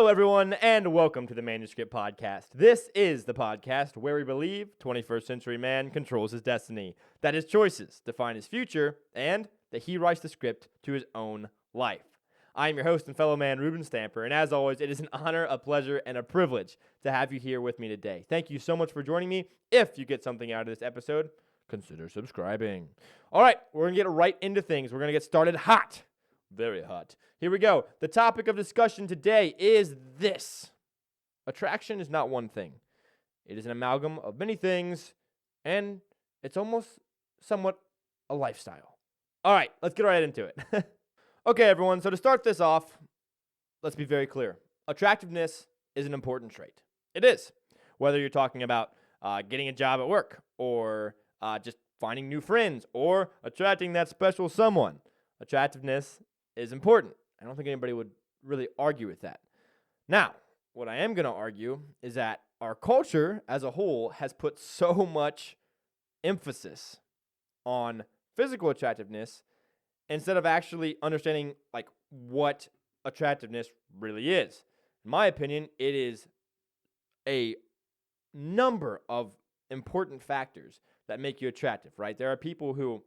Hello, everyone, and welcome to the Manuscript Podcast. This is the podcast where we believe 21st century man controls his destiny, that his choices define his future, and that he writes the script to his own life. I am your host and fellow man, Reuben Stamper, and as always, it is an honor, a pleasure, and a privilege to have you here with me today. Thank you so much for joining me. If you get something out of this episode, consider subscribing. All right, we're going to get right into things. We're going to get started hot. Very hot. Here we go. The topic of discussion today is this. Attraction is not one thing. It is an amalgam of many things, and it's almost somewhat a lifestyle. All right, let's get right into it. Okay, everyone, so to start this off, let's be very clear. Attractiveness is an important trait. It is. Whether you're talking about getting a job at work, or just finding new friends, or attracting that special someone. Attractiveness is important. I don't think anybody would really argue with that. Now, what I am going to argue is that our culture as a whole has put so much emphasis on physical attractiveness instead of actually understanding what attractiveness really is. In my opinion, it is a number of important factors that make you attractive, right? There are people who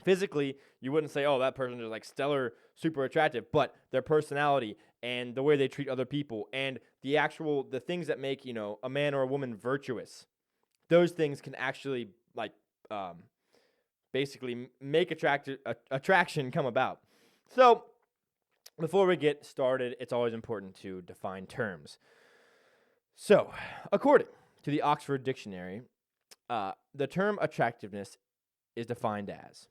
physically, you wouldn't say, oh, that person is stellar, super attractive, but their personality and the way they treat other people and the things that make, a man or a woman virtuous, those things can actually basically make attraction come about. So before we get started, it's always important to define terms. So according to the Oxford Dictionary, the term attractiveness is defined as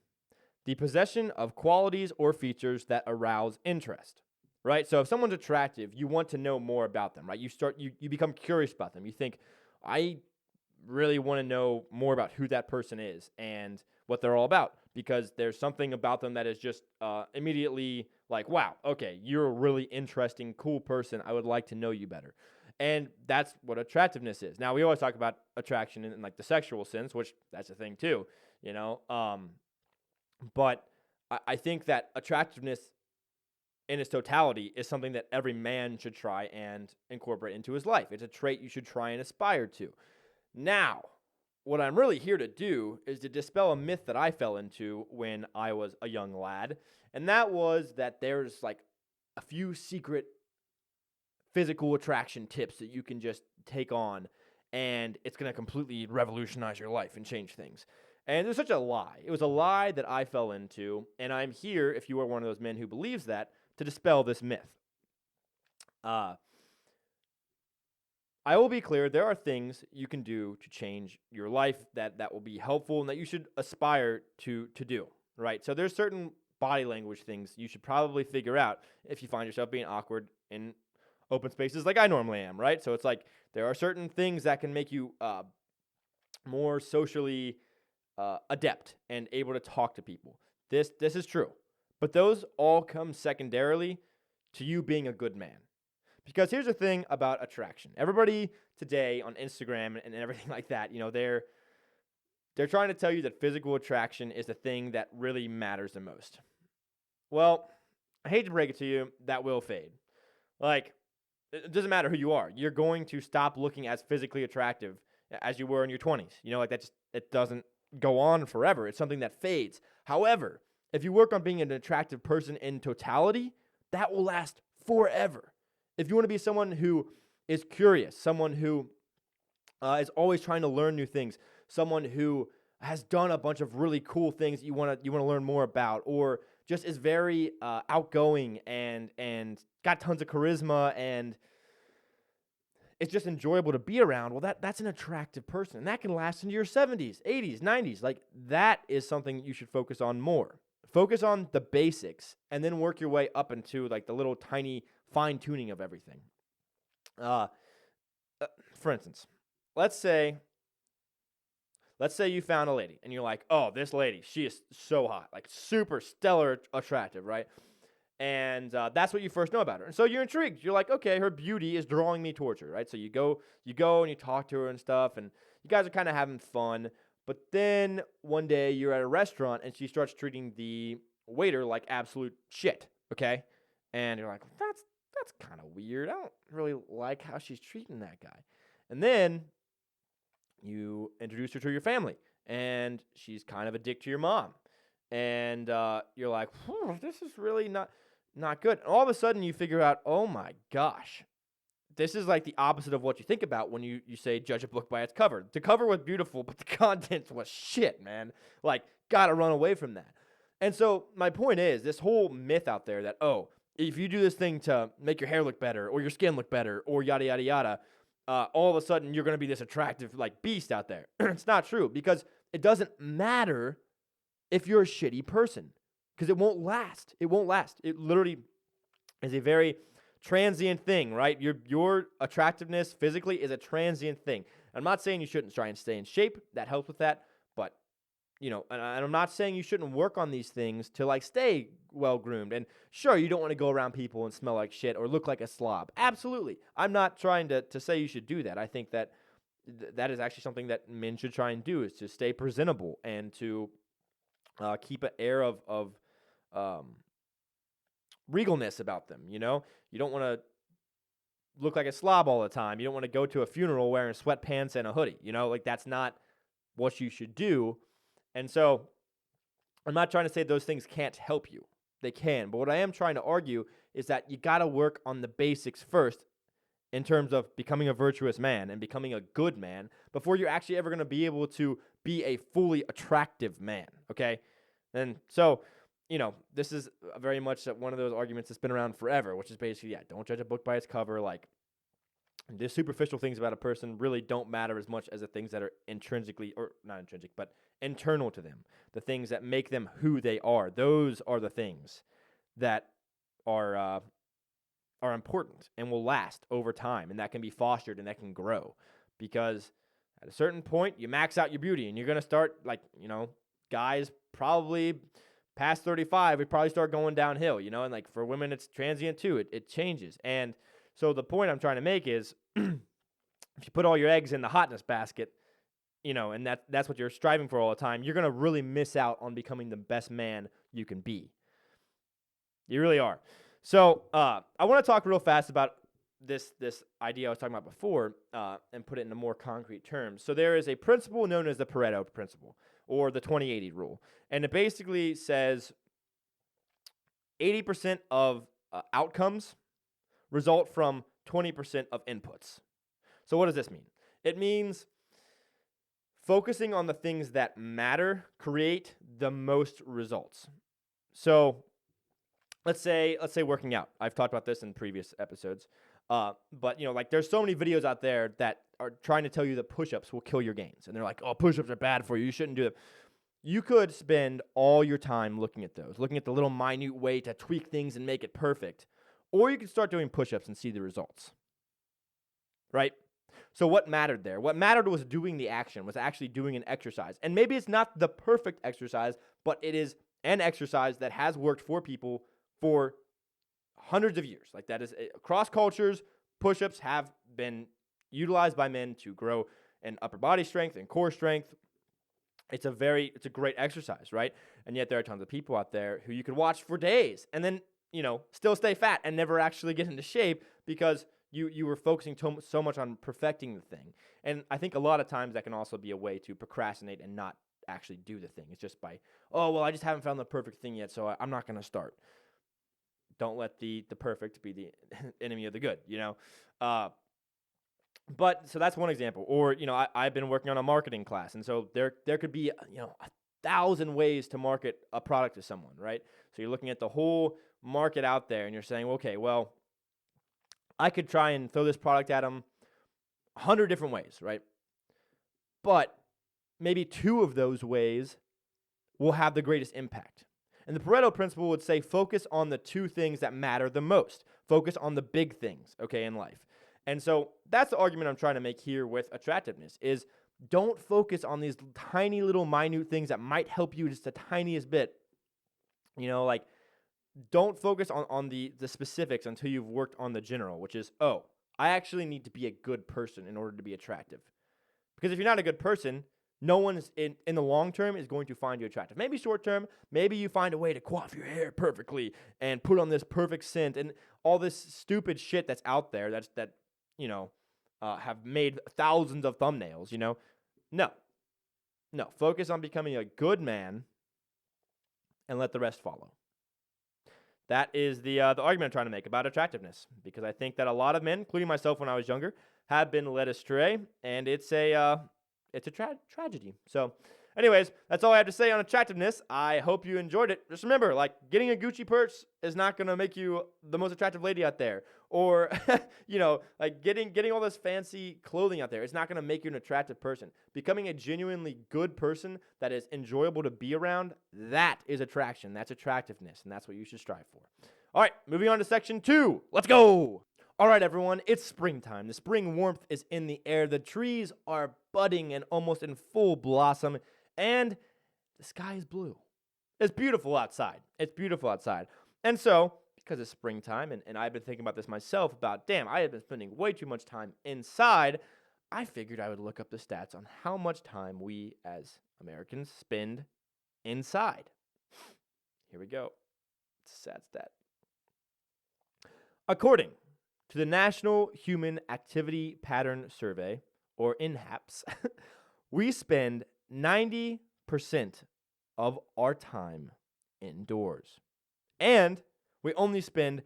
the possession of qualities or features that arouse interest, right? So if someone's attractive, you want to know more about them, right? You become curious about them. You think, I really want to know more about who that person is and what they're all about, because there's something about them that is just immediately like, wow, okay, you're a really interesting, cool person. I would like to know you better. And that's what attractiveness is. Now, we always talk about attraction in the sexual sense, which that's a thing too, But I think that attractiveness in its totality is something that every man should try and incorporate into his life. It's a trait you should try and aspire to. Now, what I'm really here to do is to dispel a myth that I fell into when I was a young lad, and that was that there's a few secret physical attraction tips that you can just take on, and it's going to completely revolutionize your life and change things. And it was such a lie. It was a lie that I fell into, and I'm here, if you are one of those men who believes that, to dispel this myth. I will be clear, there are things you can do to change your life that will be helpful and that you should aspire to do, right? So there's certain body language things you should probably figure out if you find yourself being awkward in open spaces like I normally am, right? So it's there are certain things that can make you more socially adept and able to talk to people. This is true. But those all come secondarily to you being a good man. Because here's the thing about attraction. Everybody today on Instagram and everything like that, they're trying to tell you that physical attraction is the thing that really matters the most. Well, I hate to break it to you, that will fade. It doesn't matter who you are. You're going to stop looking as physically attractive as you were in your 20s. It doesn't go on forever. It's something that fades. However, if you work on being an attractive person in totality, that will last forever. If you want to be someone who is curious, someone who is always trying to learn new things, someone who has done a bunch of really cool things that you want to learn more about, or just is very outgoing and got tons of charisma and it's just enjoyable to be around, well, that's an attractive person. And that can last into your 70s, 80s, 90s. That is something you should focus on more. Focus on the basics and then work your way up into the little tiny fine-tuning of everything. For instance, let's say you found a lady and you're like, oh, this lady, she is so hot, super stellar attractive, right? And that's what you first know about her. And so you're intrigued. You're like, okay, her beauty is drawing me towards her, right? So you go and you talk to her and stuff, and you guys are kind of having fun. But then one day you're at a restaurant and she starts treating the waiter like absolute shit, okay? And you're like, that's that's kind of weird. I don't really like how she's treating that guy. And then you introduce her to your family, and she's kind of a dick to your mom. And you're like, this is really not good. And all of a sudden you figure out, oh my gosh, this is like the opposite of what you think about when you say judge a book by its cover. The cover was beautiful, but the content was shit, man. Like, gotta run away from that. And so my point is, this whole myth out there that, oh, if you do this thing to make your hair look better or your skin look better or yada, yada, yada, all of a sudden you're going to be this attractive like beast out there. It's not true, because it doesn't matter if you're a shitty person, because it won't last. It won't last. It literally is a very transient thing, right? Your attractiveness physically is a transient thing. I'm not saying you shouldn't try and stay in shape. That helps with that. But, and I'm not saying you shouldn't work on these things to like stay well-groomed. And sure, you don't want to go around people and smell like shit or look like a slob. Absolutely. I'm not trying to say you should do that. I think that that is actually something that men should try and do, is to stay presentable and to keep an air of regalness about them. You don't want to look like a slob all the time. You don't want to go to a funeral wearing sweatpants and a hoodie. Like, that's not what you should do. And so I'm not trying to say those things can't help you. They can. But what I am trying to argue is that you got to work on the basics first in terms of becoming a virtuous man and becoming a good man before you're actually ever going to be able to be a fully attractive man, okay? And so, this is very much one of those arguments that's been around forever, which is basically, don't judge a book by its cover. Like, the superficial things about a person really don't matter as much as the things that are intrinsically, or not intrinsic, but internal to them. The things that make them who they are. Those are the things that are important and will last over time, and that can be fostered and that can grow. Because at a certain point, you max out your beauty, and you're going to start, guys probably past 35, we probably start going downhill, and like for women, it's transient too. It changes. And so the point I'm trying to make is, if you put all your eggs in the hotness basket, and that's what you're striving for all the time, you're going to really miss out on becoming the best man you can be. You really are. So I want to talk real fast about this idea I was talking about before and put it into more concrete terms. So there is a principle known as the Pareto principle, or the 20-80 rule. And it basically says 80% of outcomes result from 20% of inputs. So what does this mean? It means focusing on the things that matter create the most results. So let's say working out. I've talked about this in previous episodes. But there's so many videos out there that are trying to tell you that push-ups will kill your gains. And they're like, oh, push-ups are bad for you. You shouldn't do them. You could spend all your time looking at those, looking at the little minute way to tweak things and make it perfect. Or you could start doing push-ups and see the results. Right? So what mattered there? What mattered was doing the action, was actually doing an exercise. And maybe it's not the perfect exercise, but it is an exercise that has worked for people for hundreds of years. Like, that is across cultures, push-ups have been utilized by men to grow in upper body strength and core strength. It's a great exercise, right? And yet there are tons of people out there who you could watch for days and then, still stay fat and never actually get into shape because you were focusing so much on perfecting the thing. And I think a lot of times that can also be a way to procrastinate and not actually do the thing. It's just by, oh, well, I just haven't found the perfect thing yet, so I'm not going to start. Don't let the perfect be the enemy of the good, But so that's one example. Or, I've been working on a marketing class, and so there could be, 1,000 ways to market a product to someone, right? So you're looking at the whole market out there, and you're saying, okay, well, I could try and throw this product at them 100 different ways, right? But maybe 2 of those ways will have the greatest impact. And the Pareto principle would say focus on the 2 things that matter the most. Focus on the big things, okay, in life. And so that's the argument I'm trying to make here with attractiveness is don't focus on these tiny little minute things that might help you just the tiniest bit. Don't focus on the specifics until you've worked on the general, which is, I actually need to be a good person in order to be attractive. Because if you're not a good person, No one is in the long term is going to find you attractive. Maybe short term, maybe you find a way to coif your hair perfectly and put on this perfect scent and all this stupid shit that's out there that have made thousands of thumbnails. No, focus on becoming a good man and let the rest follow. That is the argument I'm trying to make about attractiveness, because I think that a lot of men, including myself when I was younger, have been led astray, and it's a tragedy. So, anyways, that's all I have to say on attractiveness. I hope you enjoyed it. Just remember, getting a Gucci purse is not going to make you the most attractive lady out there. Or, getting all this fancy clothing out there, it's not going to make you an attractive person. Becoming a genuinely good person that is enjoyable to be around, that is attraction. That's attractiveness, and that's what you should strive for. All right, moving on to section 2. Let's go! All right, everyone, it's springtime. The spring warmth is in the air. The trees are budding and almost in full blossom, and the sky is blue. It's beautiful outside. And so, because it's springtime, and I've been thinking about this myself, I have been spending way too much time inside, I figured I would look up the stats on how much time we as Americans spend inside. Here we go. It's a sad stat. According to the National Human Activity Pattern Survey, or NHAPS, we spend 90% of our time indoors. And we only spend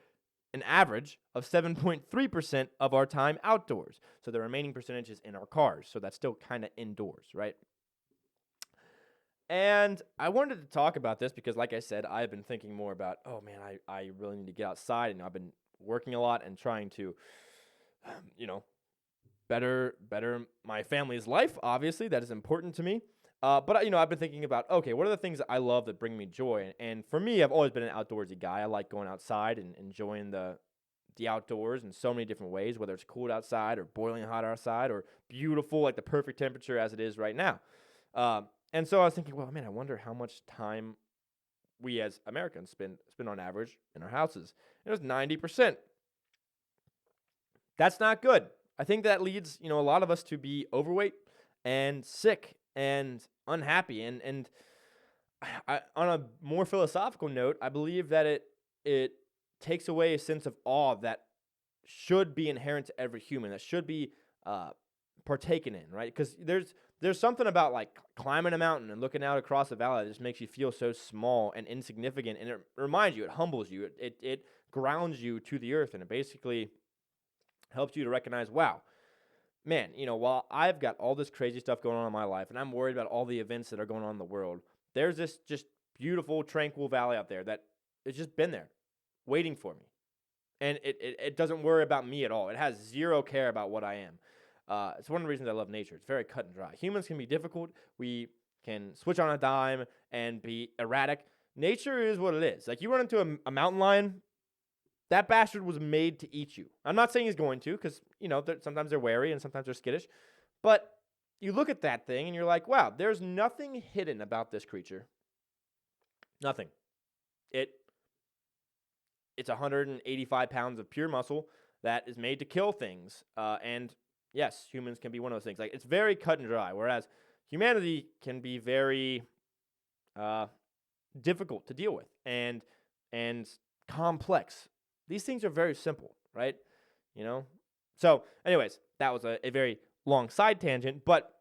an average of 7.3% of our time outdoors. So the remaining percentage is in our cars. So that's still kind of indoors, right? And I wanted to talk about this because, like I said, I've been thinking more about, I really need to get outside. And I've been working a lot and trying to, better my family's life. Obviously, that is important to me. But I've been thinking about, what are the things that I love that bring me joy? And for me, I've always been an outdoorsy guy. I like going outside and enjoying the outdoors in so many different ways, whether it's cold outside or boiling hot outside or beautiful, like the perfect temperature as it is right now. And so I was thinking, I wonder how much time we as Americans spend on average in our houses. It was 90%. That's not good. I think that leads, a lot of us to be overweight and sick and unhappy. And I, on a more philosophical note, I believe that it takes away a sense of awe that should be inherent to every human, that should be partaken in, right? Because there's something about climbing a mountain and looking out across a valley that just makes you feel so small and insignificant, and it reminds you, it humbles you, it grounds you to the earth, and it basically helps you to recognize, wow, man, while I've got all this crazy stuff going on in my life, and I'm worried about all the events that are going on in the world, there's this just beautiful, tranquil valley out there that has just been there, waiting for me, and it doesn't worry about me at all. It has zero care about what I am. It's one of the reasons I love nature. It's very cut and dry. Humans can be difficult. We can switch on a dime and be erratic. Nature is what it is. You run into a mountain lion, that bastard was made to eat you. I'm not saying he's going to, because, sometimes they're wary and sometimes they're skittish. But you look at that thing and you're like, wow, there's nothing hidden about this creature. Nothing. It's 185 pounds of pure muscle that is made to kill things. And yes, humans can be one of those things. It's very cut and dry, whereas humanity can be very difficult to deal with and complex. These things are very simple, right? So, anyways, that was a very long side tangent. But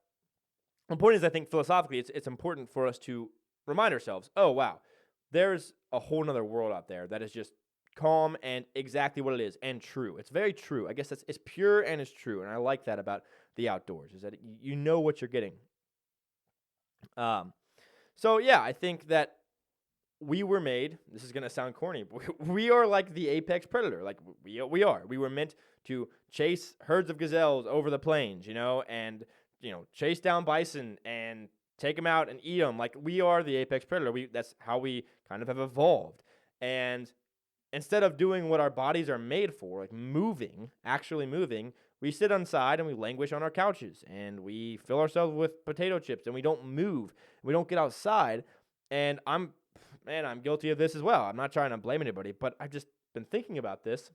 the point is, I think philosophically, it's important for us to remind ourselves, oh, wow, there's a whole nother world out there that is just calm and exactly what it is and true. It's very true. I guess it's pure and it's true. And I like that about the outdoors, is that you know what you're getting. So, yeah, I think that we were made, this is going to sound corny, but we are like the apex predator. We are. We were meant to chase herds of gazelles over the plains, and, chase down bison and take them out and eat them. We are the apex predator. That's how we kind of have evolved. And instead of doing what our bodies are made for, actually moving, we sit inside and we languish on our couches and we fill ourselves with potato chips and we don't move. We don't get outside. And I'm guilty of this as well. I'm not trying to blame anybody, but I've just been thinking about this.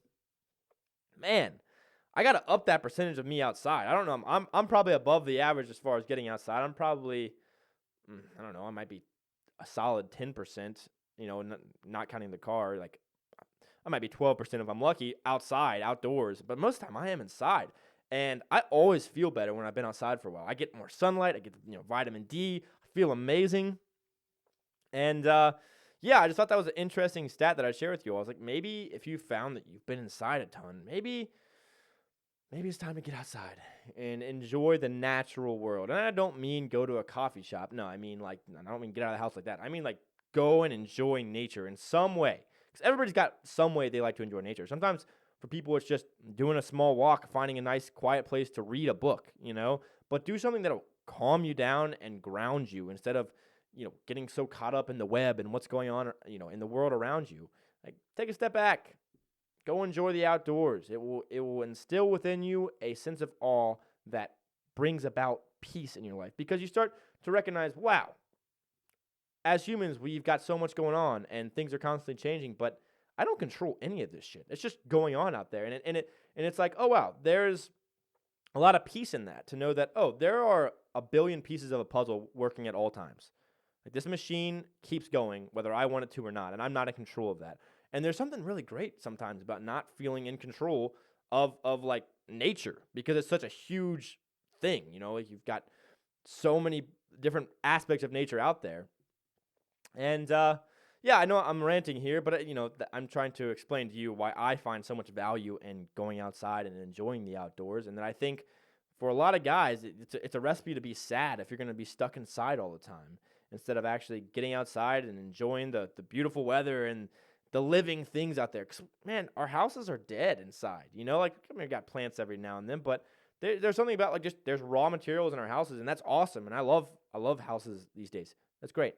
Man, I got to up that percentage of me outside. I don't know. I'm probably above the average as far as getting outside. I'm probably, I don't know, I might be a solid 10%, not counting the car. Like, I might be 12% if I'm lucky outside, outdoors. But most of the time I am inside. And I always feel better when I've been outside for a while. I get more sunlight. I get, vitamin D. I feel amazing. And, yeah, I just thought that was an interesting stat that I'd share with you. I was like, maybe if you found that you've been inside a ton, maybe it's time to get outside and enjoy the natural world. And I don't mean go to a coffee shop. No, I don't mean get out of the house like that. I mean, like, go and enjoy nature in some way. Because everybody's got some way they like to enjoy nature. Sometimes for people, it's just doing a small walk, finding a nice, quiet place to read a book, But do something that'll calm you down and ground you instead of, getting so caught up in the web and what's going on, in the world around you. Like, take a step back. Go enjoy the outdoors. It will instill within you a sense of awe that brings about peace in your life because you start to recognize, wow, as humans, we've got so much going on and things are constantly changing, but I don't control any of this shit. It's just going on out there. And it's like, oh, wow, there's a lot of peace in that to know that, oh, there are a billion pieces of a puzzle working at all times. Like, this machine keeps going whether I want it to or not, and I'm not in control of that. And there's something really great sometimes about not feeling in control of like nature because it's such a huge thing, like you've got so many different aspects of nature out there. And yeah, I know I'm ranting here, but I'm trying to explain to you why I find so much value in going outside and enjoying the outdoors, and that I think for a lot of guys, it's a recipe to be sad if you're going to be stuck inside all the time instead of actually getting outside and enjoying the beautiful weather and the living things out there. Because, man, our houses are dead inside. Like, we got plants every now and then, but there's something about, like, just there's raw materials in our houses, and that's awesome. And I love houses these days. That's great.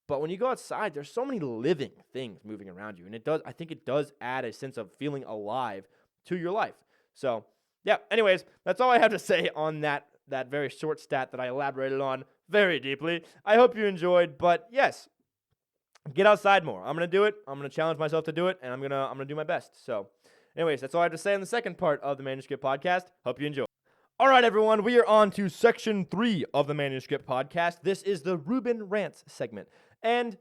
But when you go outside, there's so many living things moving around you, and I think it does add a sense of feeling alive to your life. So, yeah, anyways, that's all I have to say on that very short stat that I elaborated on very deeply. I hope you enjoyed, but yes, get outside more. I'm going to do it. I'm going to challenge myself to do it, and I'm going to do my best. So, anyways, that's all I have to say on the second part of the Manuscript Podcast. Hope you enjoy. All right, everyone, we are on to section 3 of the Manuscript Podcast. This is the Reuben rants segment, and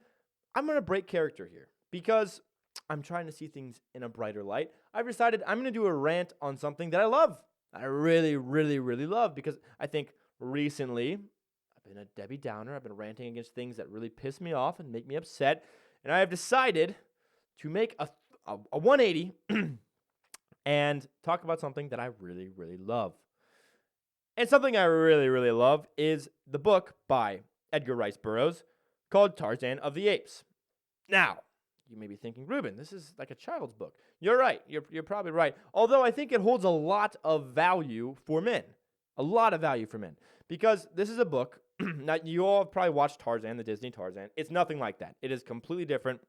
I'm going to break character here because I'm trying to see things in a brighter light. I've decided I'm going to do a rant on something that I love. I really, really, really love because I think recently I've been a Debbie Downer. I've been ranting against things that really piss me off and make me upset. And I have decided to make a 180 and talk about something that I really, really love. And something I really, really love is the book by Edgar Rice Burroughs called Tarzan of the Apes. Now, you may be thinking, Reuben, this is like a child's book. You're right. You're probably right. Although I think it holds a lot of value for men. A lot of value for men. Because this is a book. Now, you all have probably watched Tarzan, the Disney Tarzan. It's nothing like that. It is completely different.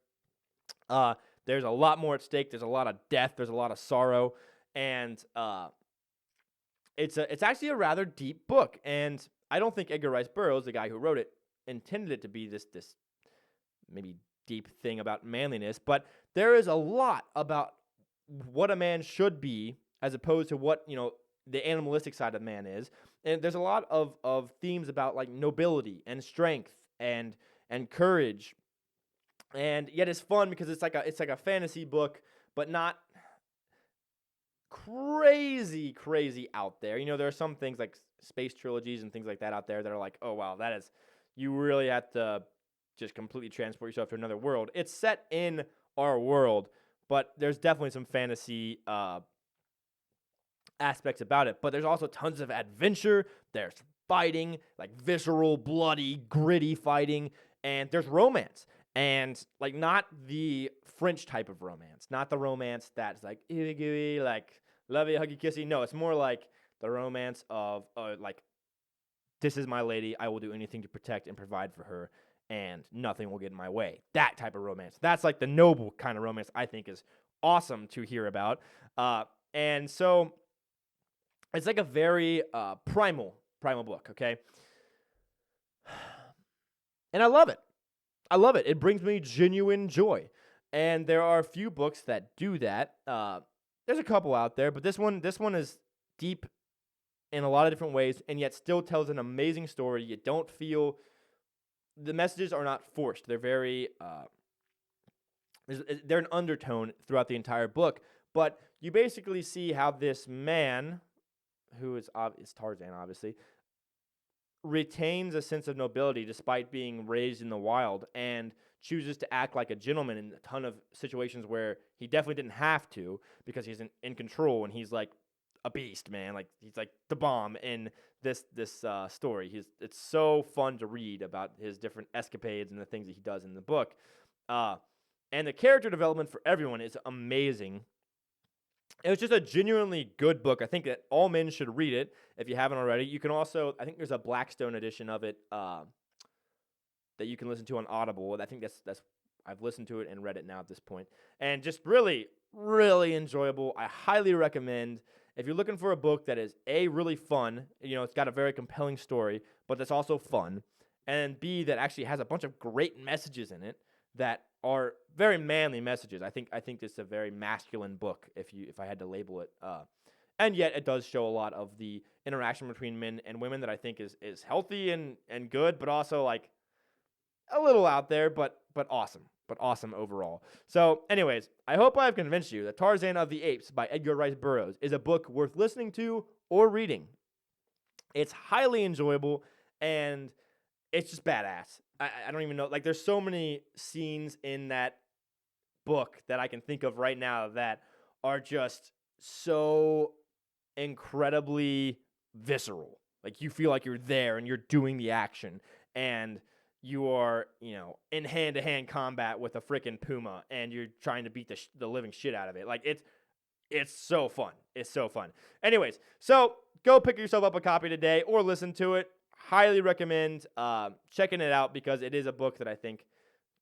There's a lot more at stake. There's a lot of death. There's a lot of sorrow. And it's actually a rather deep book. And I don't think Edgar Rice Burroughs, the guy who wrote it, intended it to be this maybe deep thing about manliness, but there is a lot about what a man should be as opposed to what, the animalistic side of man is. And there's a lot of themes about like nobility and strength and courage. And yet it's fun because it's like a fantasy book, but not crazy out there. There are some things like space trilogies and things like that out there that are like, oh wow, you really have to just completely transport yourself to another world. It's set in our world, but there's definitely some fantasy aspects about it. But there's also tons of adventure. There's fighting, like visceral, bloody, gritty fighting, and there's romance. And like not the French type of romance, not the romance that's like ooey gooey, like lovey, huggy, kissy. No, it's more like the romance of like, this is my lady. I will do anything to protect and provide for her, and nothing will get in my way. That type of romance. That's like the noble kind of romance I think is awesome to hear about. And so it's like a very primal book, okay? And I love it. It brings me genuine joy. And there are a few books that do that. there's a couple out there, but this one is deep in a lot of different ways, and yet still tells an amazing story. You don't feel the messages are not forced. They're very they're an undertone throughout the entire book. But you basically see how this man, who is Tarzan, obviously, retains a sense of nobility despite being raised in the wild, and chooses to act like a gentleman in a ton of situations where he definitely didn't have to, because he's in control, and he's like a beast, man. Like, he's like the bomb in this story. It's so fun to read about his different escapades and the things that he does in the book. And the character development for everyone is amazing. It was just a genuinely good book. I think that all men should read it if you haven't already. You can also, I think there's a Blackstone edition of it that you can listen to on Audible. I think that's I've listened to it and read it now at this point. And just really, really enjoyable. I highly recommend. If you're looking for a book that is A, really fun, it's got a very compelling story, but that's also fun, and B, that actually has a bunch of great messages in it that are very manly messages. I think it's a very masculine book, if I had to label it. And yet it does show a lot of the interaction between men and women that I think is healthy and good, but also like a little out there, but awesome. But awesome overall. So anyways, I hope I've convinced you that Tarzan of the Apes by Edgar Rice Burroughs is a book worth listening to or reading. It's highly enjoyable, and it's just badass. I don't even know. Like, there's so many scenes in that book that I can think of right now that are just so incredibly visceral. Like, you feel like you're there and you're doing the action, and you are, in hand-to-hand combat with a freaking puma, and you're trying to beat the living shit out of it. Like, it's so fun. It's so fun. Anyways, so go pick yourself up a copy today or listen to it. Highly recommend checking it out, because it is a book that I think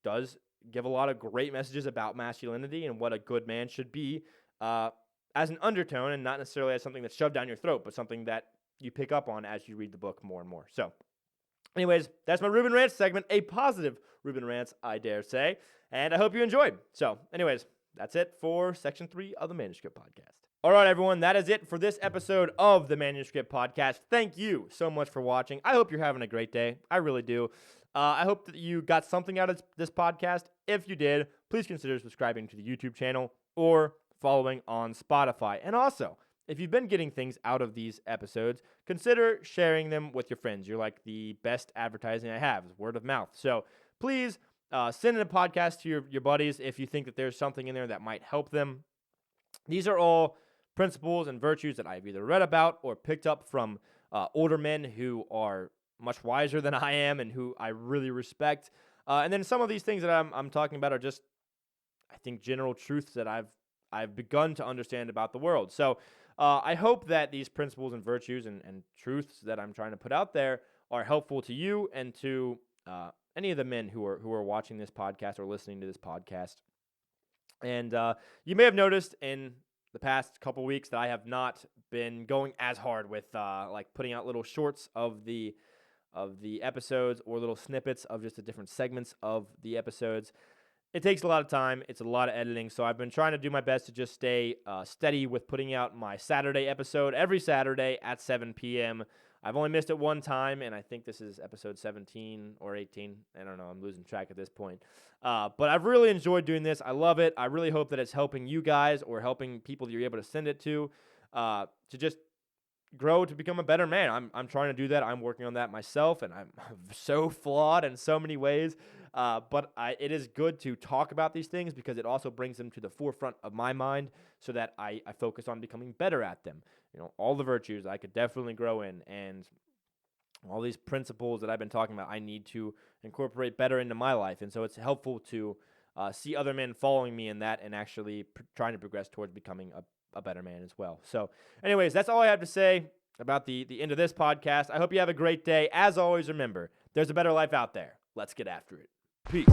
does give a lot of great messages about masculinity and what a good man should be as an undertone, and not necessarily as something that's shoved down your throat, but something that you pick up on as you read the book more and more. So anyways, that's my Reuben Rants segment, a positive Reuben Rants, I dare say, and I hope you enjoyed. So anyways, that's it for Section 3 of the Manuscript Podcast. All right, everyone, that is it for this episode of the Manuscript Podcast. Thank you so much for watching. I hope you're having a great day. I really do. I hope that you got something out of this podcast. If you did, please consider subscribing to the YouTube channel or following on Spotify. And also, if you've been getting things out of these episodes, consider sharing them with your friends. You're like the best advertising I have, is word of mouth. So please send in a podcast to your buddies if you think that there's something in there that might help them. These are all principles and virtues that I've either read about or picked up from older men who are much wiser than I am and who I really respect. And then some of these things that I'm talking about are just, I think, general truths that I've begun to understand about the world. So I hope that these principles and virtues and truths that I'm trying to put out there are helpful to you and to any of the men who are watching this podcast or listening to this podcast. And you may have noticed in the past couple weeks that I have not been going as hard with like putting out little shorts of the episodes or little snippets of just the different segments of the episodes. It takes a lot of time. It's a lot of editing. So I've been trying to do my best to just stay steady with putting out my Saturday episode every Saturday at 7 p.m. I've only missed it one time, and I think this is episode 17 or 18. I don't know. I'm losing track at this point. But I've really enjoyed doing this. I love it. I really hope that it's helping you guys or helping people that you're able to send it to just grow to become a better man. I'm trying to do that. I'm working on that myself, and I'm so flawed in so many ways. But it is good to talk about these things because it also brings them to the forefront of my mind so that I focus on becoming better at them. All the virtues I could definitely grow in, and all these principles that I've been talking about, I need to incorporate better into my life. And so it's helpful to see other men following me in that and actually trying to progress towards becoming a better man as well. So anyways, that's all I have to say about the end of this podcast. I hope you have a great day. As always, remember, there's a better life out there. Let's get after it. Peace.